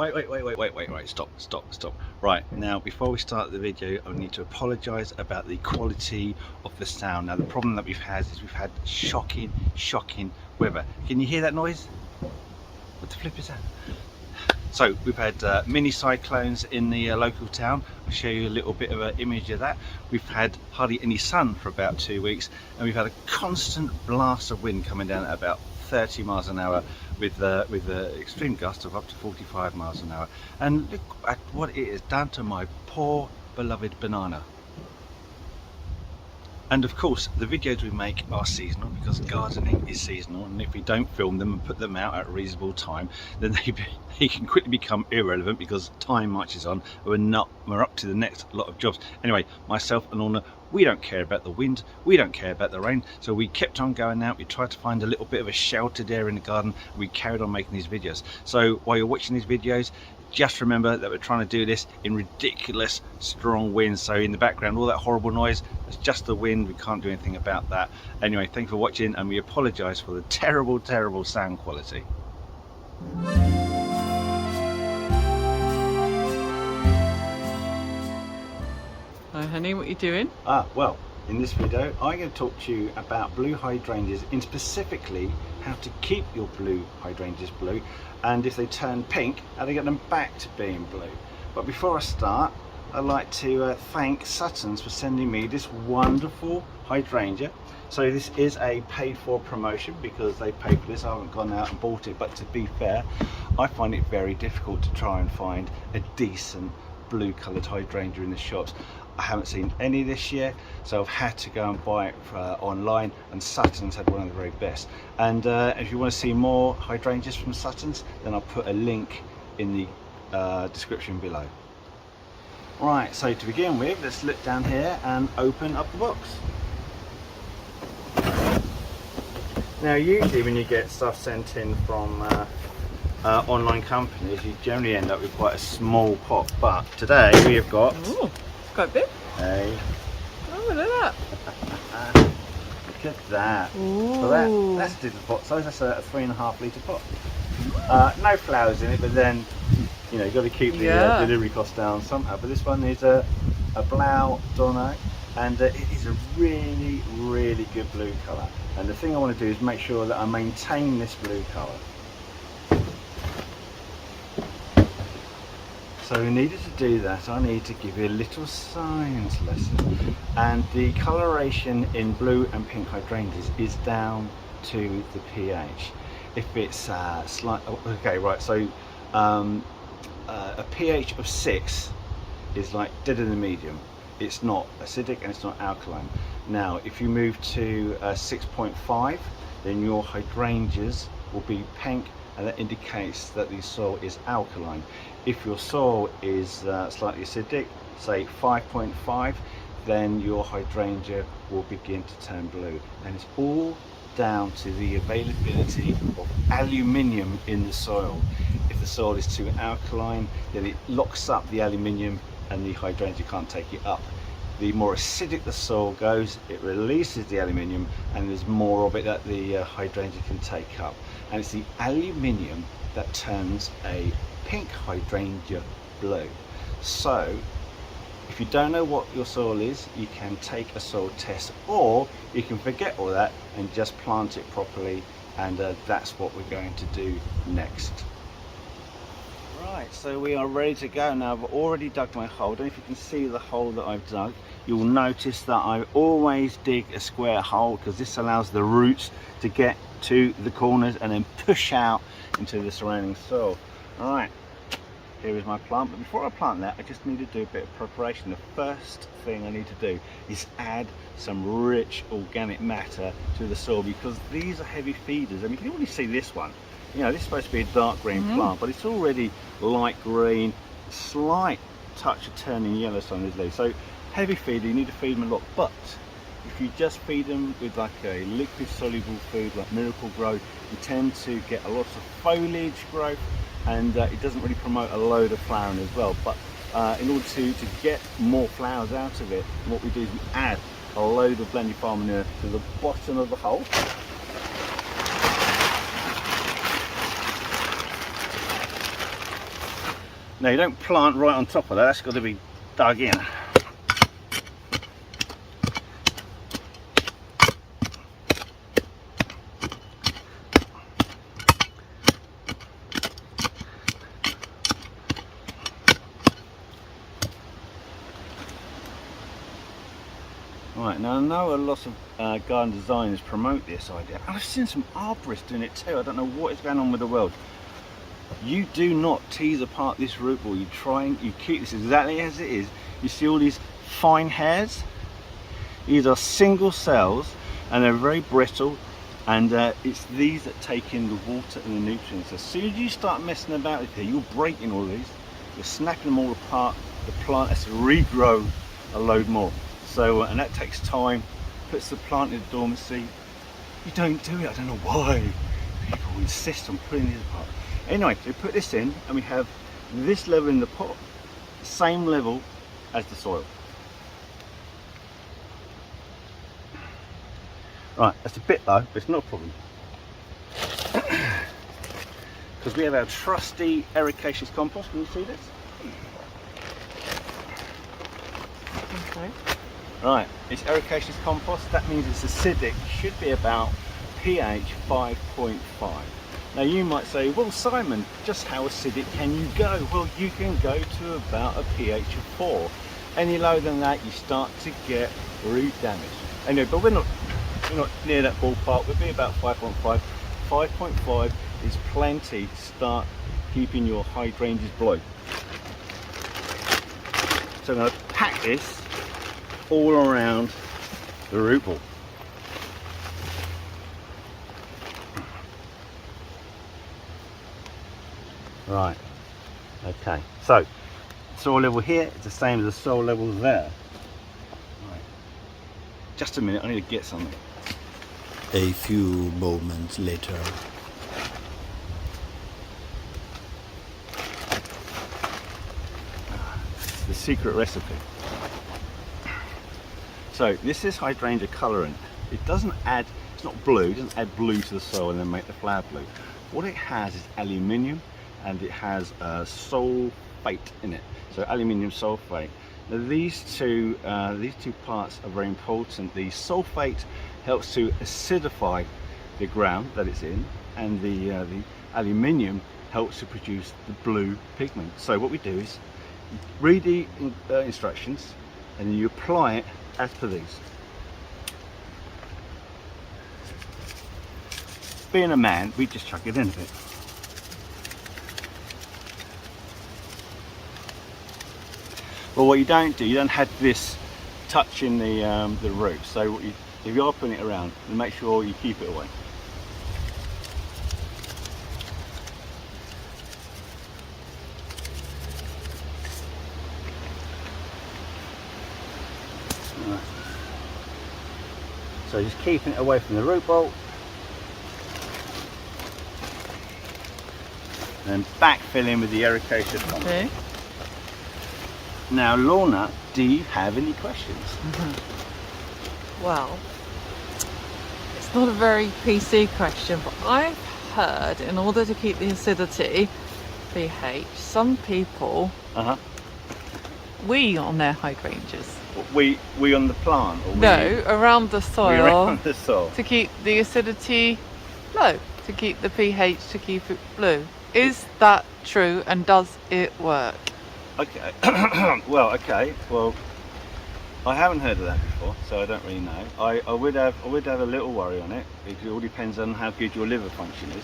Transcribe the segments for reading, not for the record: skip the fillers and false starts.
wait, stop. Right, now before we start the video, I need to apologise about the quality of the sound. Now the problem that we've had is we've had shocking weather. Can you hear that noise? What the flip is that? So we've had mini cyclones in the local town. I'll show you a little bit of an image of that. We've had hardly any sun for about 2 weeks, and we've had a constant blast of wind coming down at about 30 miles an hour with extreme gusts of up to 45 miles an hour. And look at what it has done to my poor beloved banana. And of course the videos we make are seasonal, because gardening is seasonal, and if we don't film them and put them out at a reasonable time, then they can quickly become irrelevant because time marches on. We're up to the next lot of jobs. Anyway, myself and Lorna, we don't care about the wind, we don't care about the rain, so we kept on going out. We tried to find a little bit of a sheltered area in the garden, and we carried on making these videos. So while you're watching these videos, just remember that we're trying to do this in ridiculous strong winds. So in the background, all that horrible noise, it's just the wind. We can't do anything about that. Anyway, thanks for watching, and we apologise for the terrible sound quality. Hi honey, what are you doing? Well, in this video I'm going to talk to you about blue hydrangeas, and specifically how to keep your blue hydrangeas blue, and if they turn pink, how to get them back to being blue. But before I start, I'd like to thank Sutton's for sending me this wonderful hydrangea. So this is a paid for promotion because they paid for this. I haven't gone out and bought it, but to be fair, I find it very difficult to try and find a decent blue coloured hydrangea in the shops. I haven't seen any this year, so I've had to go and buy it online, and Sutton's had one of the very best. And if you want to see more hydrangeas from Sutton's, then I'll put a link in the description below. Right, so to begin with, let's look down here and open up the box. Now usually when you get stuff sent in from online companies, you generally end up with quite a small pot, but today we have got... Ooh, it's quite big. Hey. Oh, look at that. Look at that. Ooh. So that's a different pot size. That's a 3.5 litre pot. No flowers in it, but then you know you've got to keep the delivery cost down somehow. But this one is a Blau Dono, and it is a really good blue colour. And the thing I want to do is make sure that I maintain this blue colour. So in order to do that, I need to give you a little science lesson. And the coloration in blue and pink hydrangeas is down to the pH. If it's okay, right, so a pH of 6 is like dead in the medium. It's not acidic and it's not alkaline. Now if you move to 6.5, then your hydrangeas will be pink, and that indicates that the soil is alkaline. If your soil is slightly acidic, say 5.5, then your hydrangea will begin to turn blue. And it's all down to the availability of aluminium in the soil. If the soil is too alkaline, then it locks up the aluminium and the hydrangea can't take it up. The more acidic the soil goes, it releases the aluminium, and there's more of it that the hydrangea can take up. And it's the aluminium that turns a pink hydrangea blue. So if you don't know what your soil is, you can take a soil test, or you can forget all that and just plant it properly, and that's what we're going to do next. Right, so we are ready to go now. I've already dug my hole. I don't know if you can see the hole that I've dug. You'll notice that I always dig a square hole, because this allows the roots to get to the corners and then push out into the surrounding soil. Alright, here is my plant, but before I plant that, I just need to do a bit of preparation. The first thing I need to do is add some rich organic matter to the soil, because these are heavy feeders. I mean, you can already see this one. You know, this is supposed to be a dark green plant, but it's already light green, slight touch of turning yellow on these leaves. So heavy feeder, you need to feed them a lot, but if you just feed them with like a liquid soluble food like Miracle Grow, you tend to get a lot of foliage growth, and it doesn't really promote a load of flowering as well. But in order to get more flowers out of it, what we do is we add a load of blended farm manure to the bottom of the hole. Now you don't plant right on top of that, that's got to be dug in. Right, now I know a lot of garden designers promote this idea. I've seen some arborists doing it too. I don't know what is going on with the world. You do not tease apart this root ball. You keep this exactly as it is. You see all these fine hairs? These are single cells and they're very brittle, and it's these that take in the water and the nutrients. As soon as you start messing about with here, you're breaking all these, you're snapping them all apart. The plant has to regrow a load more. So, and that takes time, puts the plant in dormancy. You don't do it, I don't know why people insist on putting these apart. Anyway, we put this in and we have this level in the pot, same level as the soil. Right, that's a bit low, but it's not a problem. Because we have our trusty Hydrangeas compost. Can you see this? Okay. Right, it's Hydrangeas compost. That means it's acidic. Should be about pH 5.5. Now you might say, well Simon, just how acidic can you go? Well, you can go to about a pH of 4. Any lower than that, you start to get root damage. Anyway, but we're not near that ballpark. We'll be about 5.5. 5.5 is plenty to start keeping your hydrangeas blue. So I'm going to pack this all around the root ball. Right, okay, so soil level here is the same as the soil level there. Right. Just a minute, I need to get something. A few moments later. The secret recipe. So this is hydrangea colorant. It doesn't add, it's not blue, it doesn't add blue to the soil and then make the flower blue. What it has is aluminium, and it has sulfate in it. So aluminium sulfate. Now these two parts are very important. The sulfate helps to acidify the ground that it's in, and the aluminium helps to produce the blue pigment. So what we do is read the instructions and then you apply it as per these. Being a man, we just chuck it in a bit. But what you don't do, you don't have this touching the root. So what if you are putting it around, then make sure you keep it away. Right. So just keeping it away from the root ball. And then backfilling with the Hydrangeas. Okay. Now, Lorna, do you have any questions? Well, it's not a very PC question, but I've heard in order to keep the acidity, pH, some people wee on their hydrangeas. We on the plant? Or No, around the soil. We around the soil. To keep the acidity low, to keep the pH, to keep it blue. Is that true, and does it work? Okay. Well, I haven't heard of that before, so I don't really know. I would have a little worry on it, because it all depends on how good your liver function is.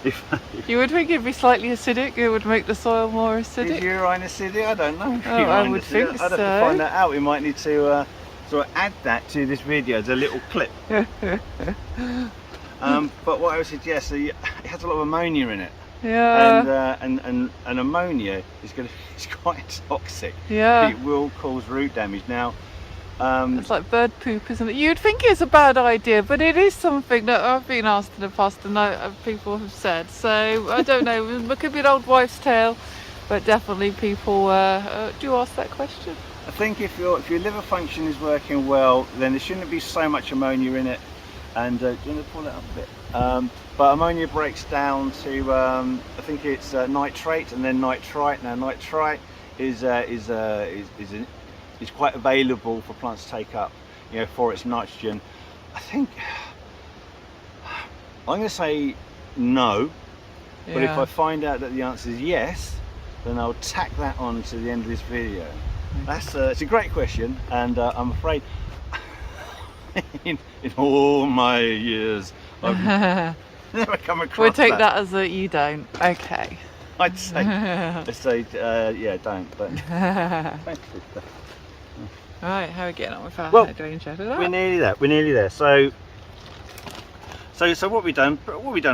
if You would think it'd be slightly acidic, it would make the soil more acidic? Is urine acidic? I don't know. Oh, I would think I'd have to find that out. We might need to sort of add that to this video as a little clip. But what I would suggest, it has a lot of ammonia in it. Yeah. And ammonia is it's quite toxic. Yeah. It will cause root damage. Now, it's like bird poop, isn't it? You'd think it's a bad idea, but it is something that I've been asked in the past, and people have said. So I don't know. It could be an old wives' tale, but definitely people do ask that question. I think if your liver function is working well, then there shouldn't be so much ammonia in it. And do you want to pull it up a bit? But ammonia breaks down to I think it's nitrate and then nitrite. Now nitrite is quite available for plants to take up, you know, for its nitrogen. I think I'm going to say no, but if I find out that the answer is yes, then I'll tack that on to the end of this video. That's it's a great question, and I'm afraid in all my years I've never come across We'll take that as a you don't. Okay. I'd say yeah, don't. But Right, how are we getting on with our hydrangea? We're nearly there. We're nearly there. So what we've done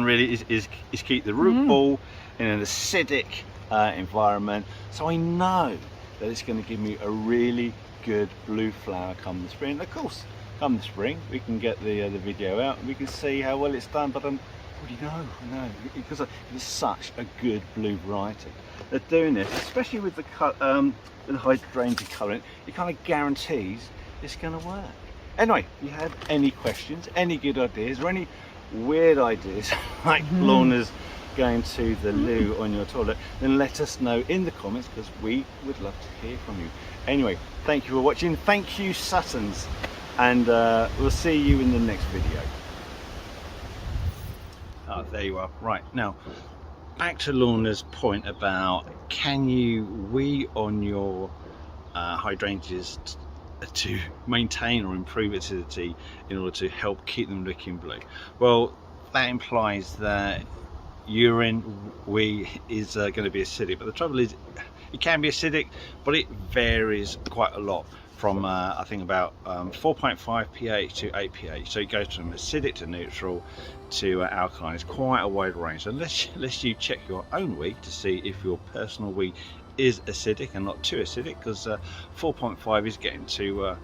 really is keep the root ball in an acidic environment. So I know that it's going to give me a really good blue flower come the spring. And of course, come the spring, we can get the video out and we can see how well it's done. But I know because it's such a good blue variety. They're doing this, especially with the hydrangea colouring. It kind of guarantees it's going to work. Anyway, if you have any questions, any good ideas, or any weird ideas like Lorna's going to the loo on your toilet, then let us know in the comments, because we would love to hear from you. Anyway, thank you for watching. Thank you, Suttons, and we'll see you in the next video. Oh, there you are. Right, now back to Lorna's point about can you wee on your hydrangeas to maintain or improve acidity in order to help keep them looking blue. Well, that implies that urine wee is going to be acidic, but the trouble is it can be acidic, but it varies quite a lot from I think about 4.5 pH to 8 pH. So it goes from acidic to neutral to alkaline. It's quite a wide range. So unless you check your own wee to see if your personal wee is acidic and not too acidic, because 4.5 is getting to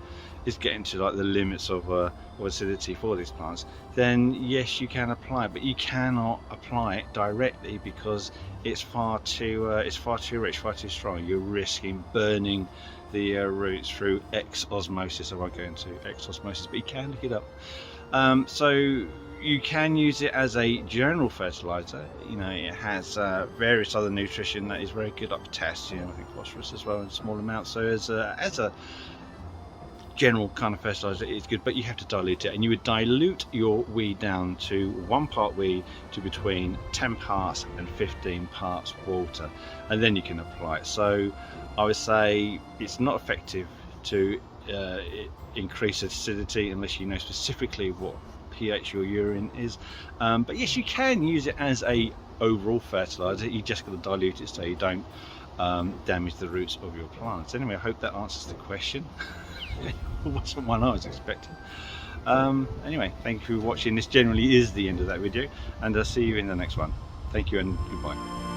like the limits of acidity for these plants, then yes, you can apply it, but you cannot apply it directly because it's far too rich, far too strong. You're risking burning the roots through X-osmosis. I won't go into X-osmosis, but you can look it up. So you can use it as a general fertilizer. You know, it has various other nutrition that is very good, like potassium, I think phosphorus as well in small amounts. So as a general kind of fertilizer, it's good, but you have to dilute it, and you would dilute your wee down to 1 part wee to between 10 parts and 15 parts water, and then you can apply it. So I would say it's not effective to increase acidity unless you know specifically what pH your urine is, but yes, you can use it as a overall fertilizer. You just got to dilute it so you don't damage the roots of your plants. Anyway, I hope that answers the question. It wasn't one I was expecting. Anyway, thank you for watching. This generally is the end of that video, and I'll see you in the next one. Thank you and goodbye.